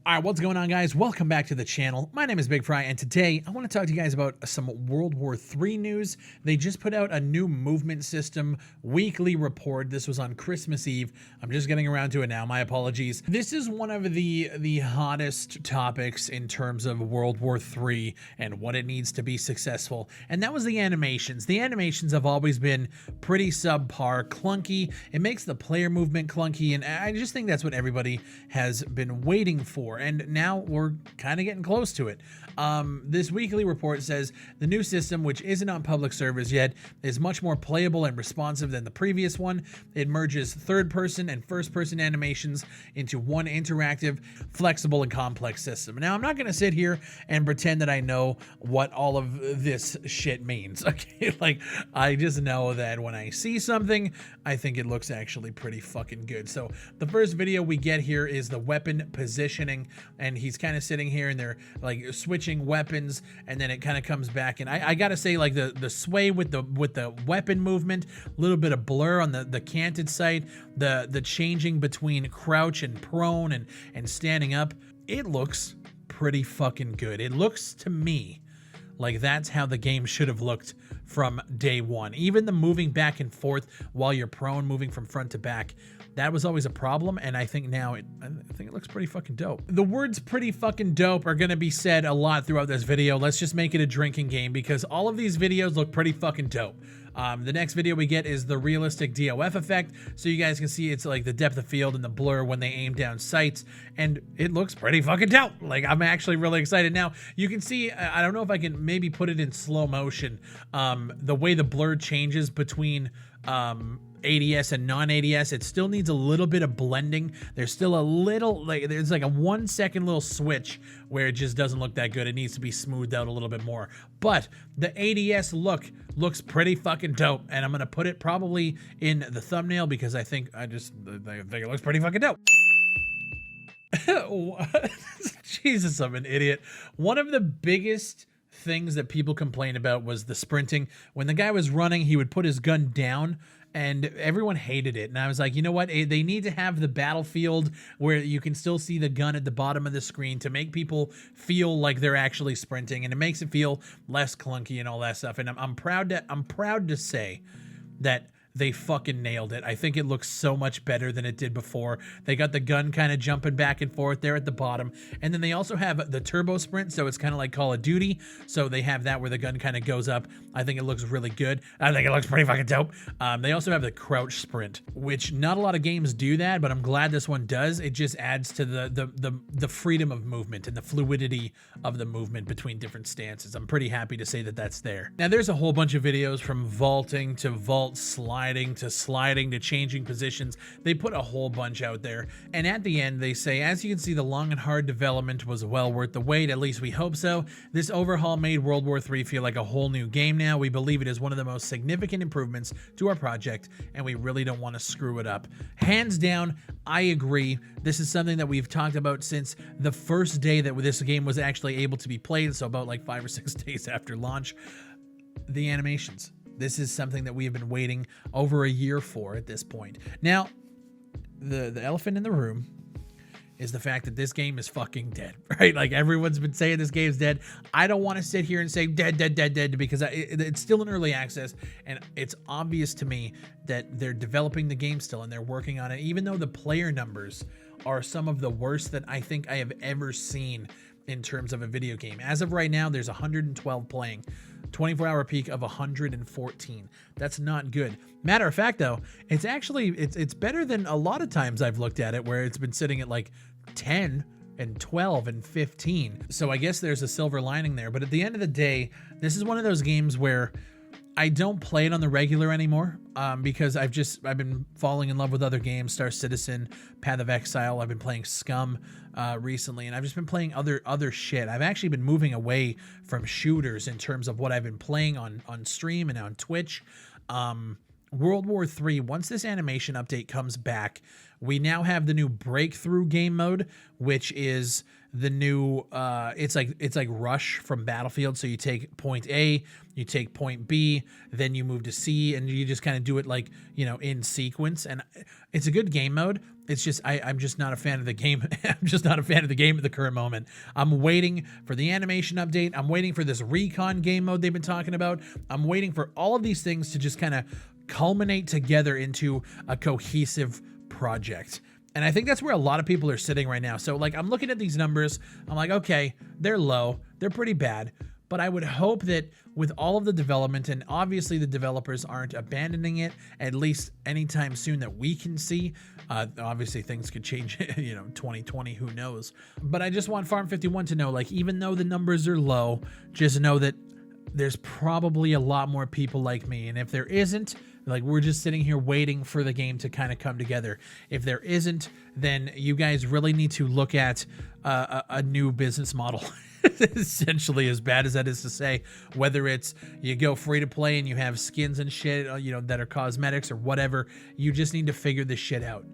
All right, what's going on, guys? Welcome back to the channel. My name is Bigfry, and today I want to talk to you guys about some World War III news. They just put out a new movement system weekly report. This was on Christmas Eve. I'm just getting around to it now. My apologies. This is one of the hottest topics in terms of World War III and what it needs to be successful, and that was the animations. The animations have always been pretty subpar, clunky. It makes the player movement clunky, and I just think that's what everybody has been waiting for. And now we're kind of getting close to it. This weekly report says the new system, which isn't on public servers yet, is much more playable and responsive than the previous one. It merges third-person and first-person animations into one interactive, flexible, and complex system. Now, I'm not going to sit here and pretend that I know what all of this shit means, okay? Like, I just know that when I see something, I think it looks actually pretty fucking good. So, the first video we get here is the weapon positioning, and he's kind of sitting here and they're like switching weapons, and then it kind of comes back, and I gotta say, like, the sway with the weapon movement, a little bit of blur on the canted side, the changing between crouch and prone and standing up, it looks pretty fucking good. It looks to me like that's how the game should have looked from day one. Even the moving back and forth while you're prone, moving from front to back, that was always a problem, and I think now I think it looks pretty fucking dope. The words pretty fucking dope are gonna be said a lot throughout this video. Let's just make it a drinking game because all of these videos look pretty fucking dope. The next video we get is the realistic DOF effect, so you guys can see it's like the depth of field and the blur when they aim down sights, and it looks pretty fucking dope. Like, I'm actually really excited. Now, you can see, I don't know if I can maybe put it in slow motion, the way the blur changes between ADS and non-ADS. It still needs a little bit of blending. There's still a little, like, there's like a 1 second little switch where it just doesn't look that good. It needs to be smoothed out a little bit more. But the ADS look looks pretty fucking dope, and I'm gonna put it probably in the thumbnail because I think it looks pretty fucking dope. Jesus, I'm an idiot. One of the biggest things that people complain about was the sprinting. When the guy was running, he would put his gun down, and everyone hated it. And I was like, you know what? They need to have the battlefield where you can still see the gun at the bottom of the screen to make people feel like they're actually sprinting, and it makes it feel less clunky and all that stuff. And I'm proud to say that they fucking nailed it. I think it looks so much better than it did before. They got the gun kind of jumping back and forth there at the bottom. And then they also have the turbo sprint, so it's kind of like Call of Duty. So they have that where the gun kind of goes up. I think it looks really good. I think it looks pretty fucking dope. They also have the crouch sprint, which not a lot of games do that, but I'm glad this one does. It just adds to the freedom of movement and the fluidity of the movement between different stances. I'm pretty happy to say that that's there. Now, there's a whole bunch of videos from vaulting to vault sliding to changing positions. They put a whole bunch out there, and at the end they say, as you can see, the long and hard development was well worth the wait. At least we hope so. This overhaul made World War III feel like a whole new game now. We believe it is one of the most significant improvements to our project, and we really don't want to screw it up. Hands down, I agree. This is something that we've talked about since the first day that this game was actually able to be played, so about like 5 or 6 days after launch. The animations. This is something that we have been waiting over a year for at this point. Now, the elephant in the room is the fact that this game is fucking dead, right? Like, everyone's been saying this game's dead. I don't want to sit here and say dead, because it's still in early access, and it's obvious to me that they're developing the game still, and they're working on it, even though the player numbers are some of the worst that I think I have ever seen in terms of a video game. As of right now, there's 112 playing. 24-hour peak of 114. That's not good. Matter of fact, though, it's actually it's better than a lot of times I've looked at it, where it's been sitting at like 10 and 12 and 15. So I guess there's a silver lining there. But at the end of the day, this is one of those games where I don't play it on the regular anymore, because I've been falling in love with other games, Star Citizen, Path of Exile. I've been playing Scum recently, and I've just been playing other shit. I've actually been moving away from shooters in terms of what I've been playing on stream and on Twitch. World War III, once this animation update comes back, we now have the new breakthrough game mode, which is the new it's like Rush from Battlefield. So you take point A, you take point B, then you move to C, and you just kind of do it like, you know, in sequence. And it's a good game mode. It's just I'm just not a fan of the game. I'm just not a fan of the game at the current moment. I'm waiting for the animation update. I'm waiting for this recon game mode they've been talking about. I'm waiting for all of these things to just kind of culminate together into a cohesive project. And I think that's where a lot of people are sitting right now. So like, I'm looking at these numbers. I'm like, okay, they're low. They're pretty bad. But I would hope that with all of the development, and obviously the developers aren't abandoning it, at least anytime soon that we can see. Obviously things could change, 2020, who knows. But I just want Farm 51 to know, like, even though the numbers are low, just know that there's probably a lot more people like me. And if there isn't, like, we're just sitting here waiting for the game to kind of come together. If there isn't, then you guys really need to look at a new business model. Essentially, as bad as that is to say, whether it's you go free to play and you have skins and shit, that are cosmetics or whatever, you just need to figure this shit out.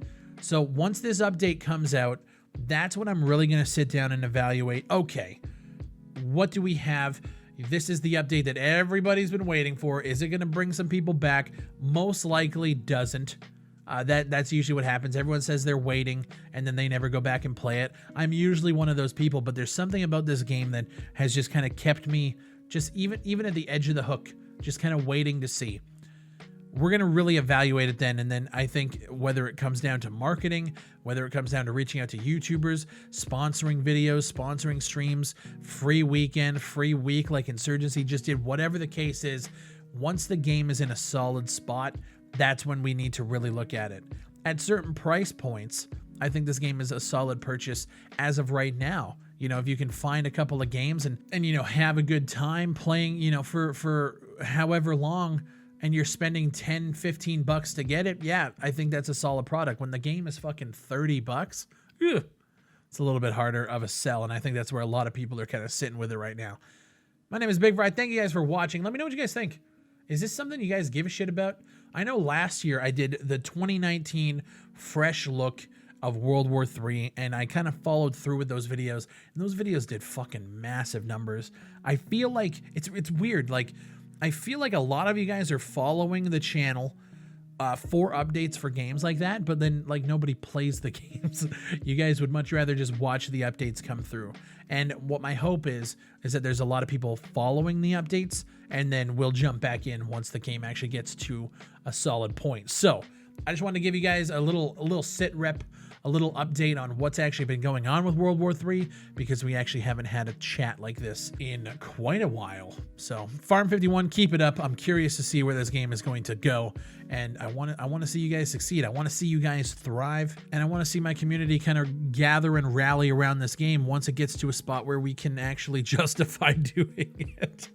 So once this update comes out, that's when I'm really going to sit down and evaluate, okay, what do we have? This is the update that everybody's been waiting for. Is it going to bring some people back? Most likely doesn't. That's usually what happens. Everyone says they're waiting and then they never go back and play it. I'm usually one of those people, but there's something about this game that has just kind of kept me just even at the edge of the hook, just kind of waiting to see. We're going to really evaluate it then, and then I think whether it comes down to marketing, whether it comes down to reaching out to YouTubers, sponsoring videos, sponsoring streams, free weekend, free week like Insurgency just did, whatever the case is, once the game is in a solid spot, that's when we need to really look at it. At certain price points, I think this game is a solid purchase as of right now. If you can find a couple of games and have a good time playing, for however long, and you're spending 10, 15 bucks to get it, yeah, I think that's a solid product. When the game is fucking 30 bucks, it's a little bit harder of a sell, and I think that's where a lot of people are kind of sitting with it right now. My name is Bigfry. Thank you guys for watching. Let me know what you guys think. Is this something you guys give a shit about? I know last year I did the 2019 fresh look of World War III, and I kind of followed through with those videos, and those videos did fucking massive numbers. I feel like it's weird. Like, I feel like a lot of you guys are following the channel for updates for games like that, but then like nobody plays the games. You guys would much rather just watch the updates come through. And what my hope is that there's a lot of people following the updates, and then we'll jump back in once the game actually gets to a solid point. So I just wanted to give you guys a little sit rep, a little update on what's actually been going on with World War III, because we actually haven't had a chat like this in quite a while. So Farm 51, keep it up. I'm curious to see where this game is going to go, and I want to see you guys succeed. I want to see you guys thrive, and I want to see my community kind of gather and rally around this game once it gets to a spot where we can actually justify doing it.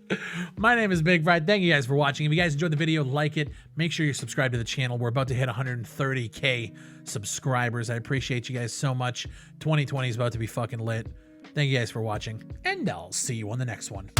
My name is Bigfry. Thank you guys for watching. If you guys enjoyed the video, like it. Make sure you're subscribed to the channel. We're about to hit 130K subscribers. I appreciate you guys so much. 2020 is about to be fucking lit. Thank you guys for watching, and I'll see you on the next one.